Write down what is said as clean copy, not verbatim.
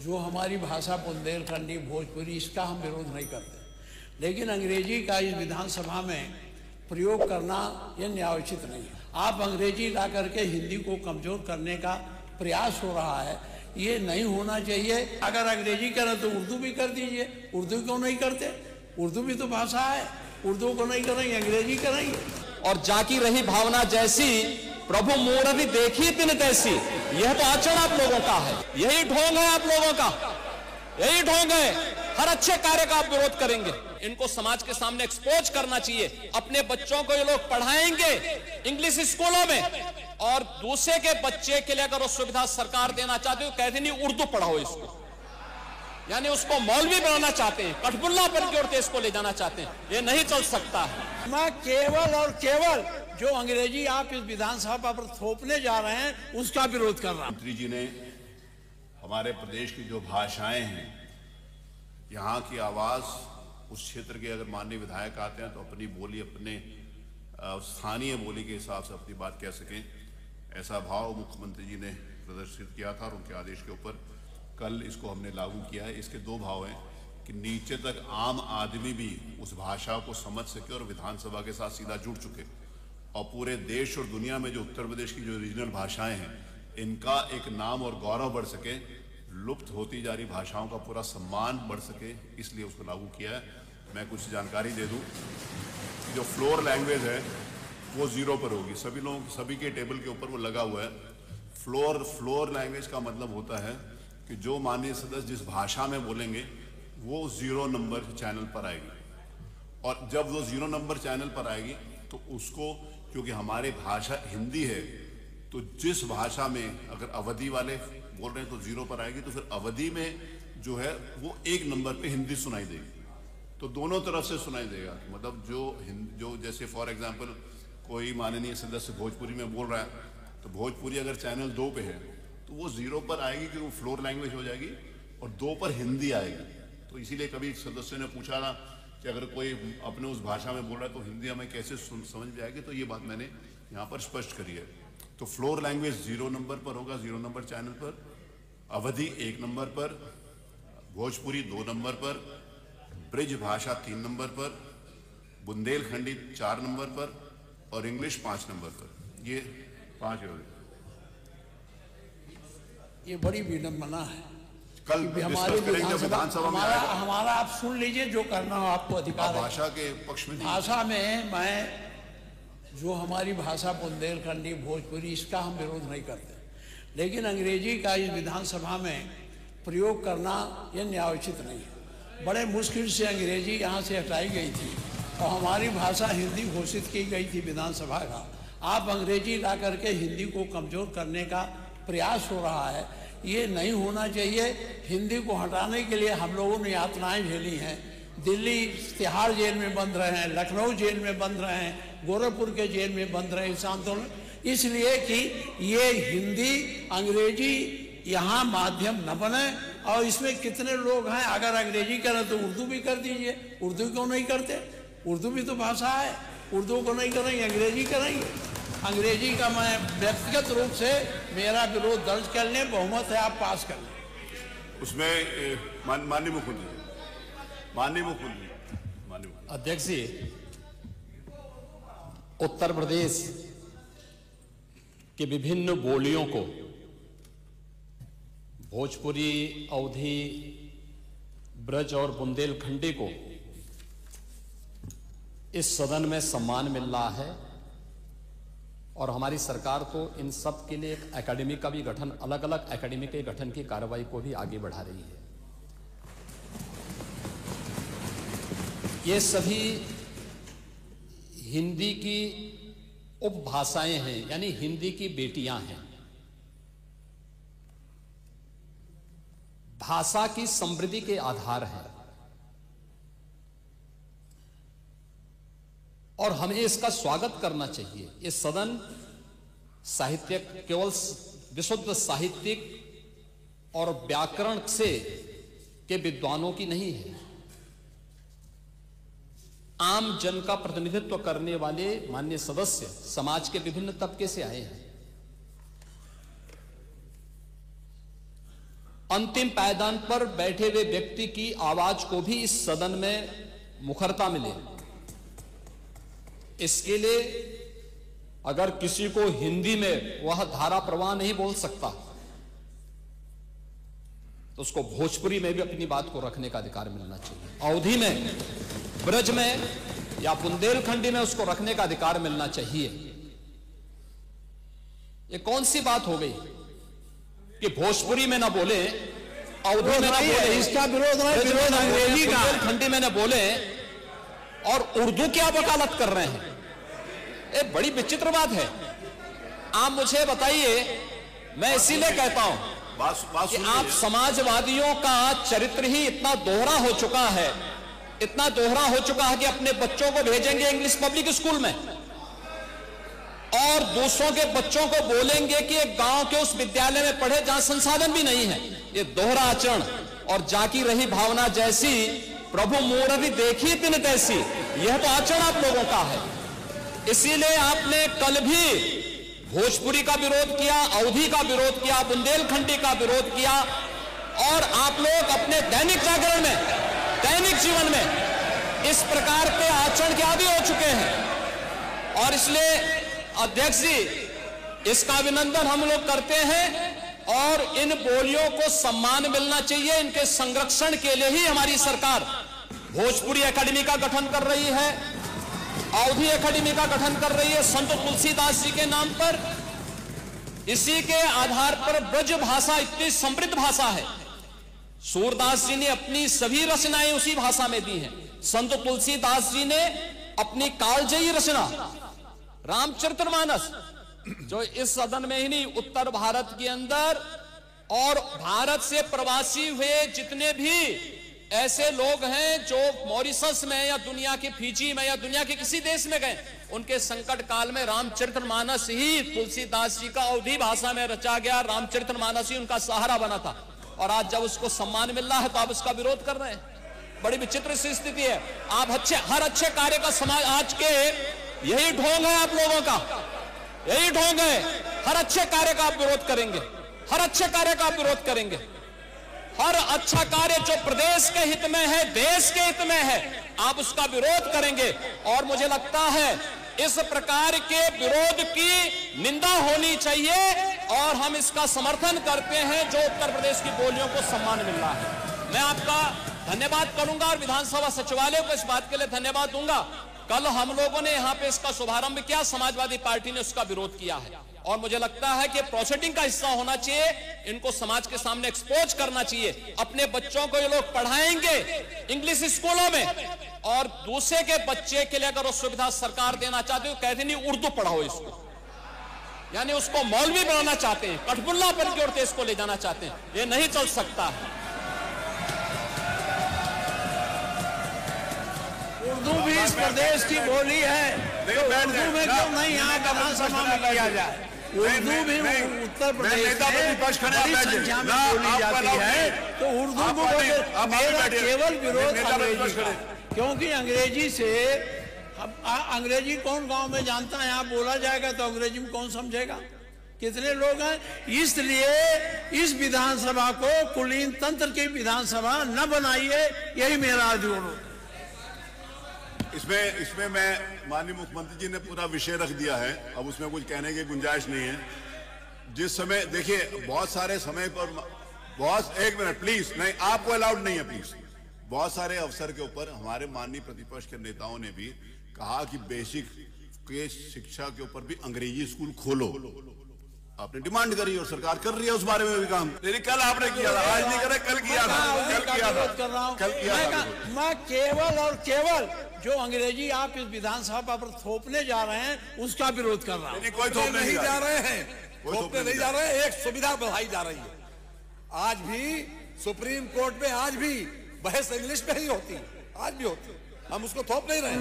जो हमारी भाषा बुंदेलखंडी भोजपुरी, इसका हम विरोध नहीं करते, लेकिन अंग्रेजी का इस विधानसभा में प्रयोग करना यह न्यायोचित नहीं है। आप अंग्रेजी ला करके हिंदी को कमजोर करने का प्रयास हो रहा है, ये नहीं होना चाहिए। अगर अंग्रेजी करें तो उर्दू भी कर दीजिए, उर्दू क्यों नहीं करते? उर्दू भी तो भाषा है, उर्दू को नहीं करेंगे, अंग्रेजी करेंगे। और जाकी रही भावना जैसी प्रभु मूर्ति देखी तिन तैसी, यह तो आचरण आप लोगों का है, यही ढोंग है आप लोगों का, यही ढोंग है। हर अच्छे कार्य का आप विरोध करेंगे। इनको समाज के सामने एक्सपोज करना चाहिए। अपने बच्चों को ये लोग पढ़ाएंगे इंग्लिश स्कूलों में, और दूसरे के बच्चे के लिए अगर वो सुविधा सरकार देना चाहती है तो कहते नहीं उर्दू पढ़ाओ इसको, यानी उसको मौलवी बनाना चाहते हैं, कठपुल्ला पर जोड़ के इसको ले जाना चाहते हैं। ये नहीं चल सकता है। मैं केवल और केवल जो अंग्रेजी आप इस विधानसभा पर थोपने जा रहे हैं उसका विरोध कर रहा हूं। मंत्री जी ने हमारे प्रदेश की जो भाषाएं हैं, यहाँ की आवाज, उस क्षेत्र के अगर माननीय विधायक आते हैं तो अपनी बोली, अपने स्थानीय बोली के हिसाब से अपनी बात कह सकें, ऐसा भाव मुख्यमंत्री जी ने प्रदर्शित किया था और उनके आदेश के ऊपर कल इसको हमने लागू किया है। इसके दो भाव हैं कि नीचे तक आम आदमी भी उस भाषा को समझ सके और विधानसभा के साथ सीधा जुड़ चुके, और पूरे देश और दुनिया में जो उत्तर प्रदेश की जो रीजनल भाषाएं हैं इनका एक नाम और गौरव बढ़ सके, लुप्त होती जा रही भाषाओं का पूरा सम्मान बढ़ सके, इसलिए उसको लागू किया है। मैं कुछ जानकारी दे दूं कि जो फ्लोर लैंग्वेज है वो 0 पर होगी। सभी लोगों, सभी के टेबल के ऊपर वो लगा हुआ है। फ्लोर लैंग्वेज का मतलब होता है कि जो माननीय सदस्य जिस भाषा में बोलेंगे वो 0 नंबर चैनल पर आएगी, और जब वो 0 नंबर चैनल पर आएगी तो उसको, क्योंकि हमारी भाषा हिंदी है, तो जिस भाषा में अगर अवधि वाले बोल रहे हैं तो 0 पर आएगी, तो फिर अवधि में जो है वो 1 नंबर पे हिंदी सुनाई देगी। तो दोनों तरफ से सुनाई देगा। मतलब जो जैसे फॉर एग्जांपल कोई माननीय सदस्य भोजपुरी में बोल रहा है तो भोजपुरी अगर चैनल 2 पे है तो वो 0 पर आएगी क्योंकि वो फ्लोर लैंग्वेज हो जाएगी, और 2 पर हिंदी आएगी। तो इसीलिए कभी सदस्य ने पूछा था कि अगर कोई अपने उस भाषा में बोल रहा है तो हिंदी हमें कैसे समझ में आएगी, तो ये बात मैंने यहाँ पर स्पष्ट करी है। तो फ्लोर लैंग्वेज 0 नंबर पर होगा, 0 नंबर चैनल पर, अवधि 1 नंबर पर, भोजपुरी 2 नंबर पर, ब्रिज भाषा 3 नंबर पर, बुंदेलखंडी 4 नंबर पर, और इंग्लिश 5 नंबर पर। ये 5 हो गए। ये बड़ी विडंबना है। कल हमारे विधानसभा में हमारा आप सुन लीजिए, जो करना हो आपको अधिकार है। भाषा के पक्ष में भाषा में मैं, जो हमारी भाषा बुंदेलखंडी भोजपुरी, इसका हम विरोध नहीं करते, लेकिन अंग्रेजी का इस विधानसभा में प्रयोग करना यह न्यायोचित नहीं है। बड़े मुश्किल से अंग्रेजी यहाँ से हटाई गई थी और हमारी भाषा हिंदी घोषित की गई थी विधानसभा का। आप अंग्रेजी ला करके हिंदी को कमजोर करने का प्रयास हो रहा है, ये नहीं होना चाहिए। हिंदी को हटाने के लिए हम लोगों ने यातनाएं झेली हैं। दिल्ली तिहाड़ जेल में बंद रहे हैं, लखनऊ जेल में बंद रहे हैं, गोरखपुर के जेल में बंद रहे इस आंदोलन, इसलिए कि ये हिंदी अंग्रेजी यहाँ माध्यम न बने। और इसमें कितने लोग हैं, अगर अंग्रेजी करें तो उर्दू भी कर दीजिए, उर्दू क्यों नहीं करते? उर्दू भी तो भाषा है, उर्दू को नहीं करेंगे, अंग्रेजी करेंगे। अंग्रेजी का मैं व्यक्तिगत रूप से मेरा विरोध दर्ज कर लें, बहुमत है, आप पास कर लें। उसमें माननीय मुख्यमंत्री अध्यक्ष जी, उत्तर प्रदेश के विभिन्न बोलियों को, भोजपुरी, अवधी, ब्रज और बुंदेलखंडी को इस सदन में सम्मान मिल रहा है, और हमारी सरकार तो इन सब के लिए एक एकेडमी का भी गठन, अलग अलग एकेडमी के गठन की कार्रवाई को भी आगे बढ़ा रही है। ये सभी हिंदी की उपभाषाएं हैं, यानी हिंदी की बेटियां हैं। भाषा की समृद्धि के आधार हैं, और हमें इसका स्वागत करना चाहिए। ये सदन साहित्य, केवल विशुद्ध साहित्यिक और व्याकरण से के विद्वानों की नहीं है, आम जन का प्रतिनिधित्व करने वाले माननीय सदस्य समाज के विभिन्न तबके से आए हैं। अंतिम पायदान पर बैठे हुए व्यक्ति की आवाज को भी इस सदन में मुखरता मिले। इसके लिए अगर किसी को हिंदी में वह धारा प्रवाह नहीं बोल सकता तो उसको भोजपुरी में भी अपनी बात को रखने का अधिकार मिलना चाहिए। अवधी में, ब्रज में या बुंदेलखंडी में उसको रखने का अधिकार मिलना चाहिए। ये कौन सी बात हो गई कि भोजपुरी में ना बोले, अवधी में ना बोले, इसका विरोध नहीं, विरोध अंग्रेजी का, बुंदेलखंडी में ना बोले और उर्दू क्या वकालत कर रहे हैं। ये बड़ी विचित्र बात है। आप मुझे बताइए, मैं इसीलिए कहता हूं कि आप समाजवादियों का चरित्र ही इतना दोहरा हो चुका है, इतना दोहरा हो चुका है कि अपने बच्चों को भेजेंगे इंग्लिश पब्लिक स्कूल में और दूसरों के बच्चों को बोलेंगे कि एक गांव के उस विद्यालय में पढ़े जहां संसाधन भी नहीं है। ये दोहरा आचरण और जाकी रही भावना जैसी प्रभु मूरति देखी तिन तैसी, यह तो आचरण आप लोगों का है। इसीलिए आपने कल भी भोजपुरी का विरोध किया, अवधी का विरोध किया, बुंदेलखंडी का विरोध किया और आप लोग अपने दैनिक जागरण में, दैनिक जीवन में इस प्रकार के आचरण के आदी हो चुके हैं। और इसलिए अध्यक्ष जी, इसका अभिनंदन हम लोग करते हैं और इन बोलियों को सम्मान मिलना चाहिए। इनके संरक्षण के लिए ही हमारी सरकार भोजपुरी एकेडमी का गठन कर रही है, अवधी एकेडमी का गठन कर रही है संत तुलसीदास जी के नाम पर। इसी के आधार पर ब्रज भाषा इतनी समृद्ध भाषा है। सूरदास जी ने अपनी सभी रचनाएं उसी भाषा में दी हैं। संत तुलसीदास जी ने अपनी कालजयी रचना रामचरितमानस, जो इस सदन में ही नहीं, उत्तर भारत के अंदर और भारत से प्रवासी हुए जितने भी ऐसे लोग हैं जो मॉरिशस में या दुनिया के फिजी में या दुनिया के किसी देश में गए, उनके संकट काल में रामचरितमानस ही तुलसीदास जी का अवधी भाषा में रचा गया, रामचरितमानस ही उनका सहारा बना था। और आज जब उसको सम्मान मिल रहा है तो आप उसका विरोध कर रहे हैं। बड़ी विचित्र सी स्थिति है। आप हर अच्छे कार्य का समाज, आज के यही ढोंग है आप लोगों का, यही ढोंग है। हर अच्छे कार्य का आप विरोध करेंगे, हर अच्छे कार्य का आप विरोध करेंगे। हर अच्छा कार्य जो प्रदेश के हित में है, देश के हित में है, आप उसका विरोध करेंगे। और मुझे लगता है इस प्रकार के विरोध की निंदा होनी चाहिए और हम इसका समर्थन करते हैं जो उत्तर प्रदेश की बोलियों को सम्मान मिल रहा है। मैं आपका धन्यवाद करूंगा और विधानसभा सचिवालय को इस बात के लिए धन्यवाद दूंगा। कल हम लोगों ने यहां पे इसका शुभारंभ किया, समाजवादी पार्टी ने उसका विरोध किया है और मुझे लगता है कि प्रोसीडिंग का हिस्सा होना चाहिए। इनको समाज के सामने एक्सपोज करना चाहिए। अपने बच्चों को ये लोग पढ़ाएंगे इंग्लिश स्कूलों में और दूसरे के बच्चे के लिए अगर वो सुविधा सरकार देना चाहते हो, कहते नहीं उर्दू पढ़ाओ इसको, यानी उसको मौलवी बनाना चाहते हैं, कठपुल्ला पर की ओर से इसको ले जाना चाहते हैं। ये नहीं चल सकता है। उर्दू भी इस प्रदेश की बोली है, तो उर्दू में क्यों नहीं यहाँ विधानसभा में किया जाए? उर्दू भी उत्तर प्रदेश में बड़ी संख्या में बोली जाती है, तो उर्दू को मेरा केवल विरोध अंग्रेजी का, क्योंकि अंग्रेजी से अंग्रेजी कौन गांव में जानता है? यहाँ बोला जाएगा तो अंग्रेजी में कौन समझेगा? कितने लोग हैं? इसलिए इस विधानसभा को कुलीन तंत्र की विधानसभा न बनाइए, यही मेरा अनुरोध। इसमें मैं माननीय मुख्यमंत्री जी ने पूरा विषय रख दिया है, अब उसमें कुछ कहने की गुंजाइश नहीं है। जिस समय देखिए बहुत सारे समय पर बहुत, एक मिनट प्लीज, नहीं आपको अलाउड नहीं है प्लीज। बहुत सारे अवसर के ऊपर हमारे माननीय प्रतिपक्ष के नेताओं ने भी कहा कि बेसिक के शिक्षा के ऊपर भी अंग्रेजी स्कूल खोलो। आपने डिमांड करी और सरकार कर रही है उस बारे में भी काम। लेकिन कल आपने किया था, आज नहीं करे, कल किया था, कल किया था। मैं केवल और केवल जो अंग्रेजी आप इस विधानसभा पर थोपने जा रहे हैं उसका विरोध कर रहा हूं। कोई थोपने नहीं जा रहे हैं, थोपने नहीं जा रहे हैं, एक सुविधा बढ़ाई जा रही है। आज भी सुप्रीम कोर्ट में आज भी बहस इंग्लिश में ही होती है, आज भी होती है, हम उसको थोप नहीं रहे हैं।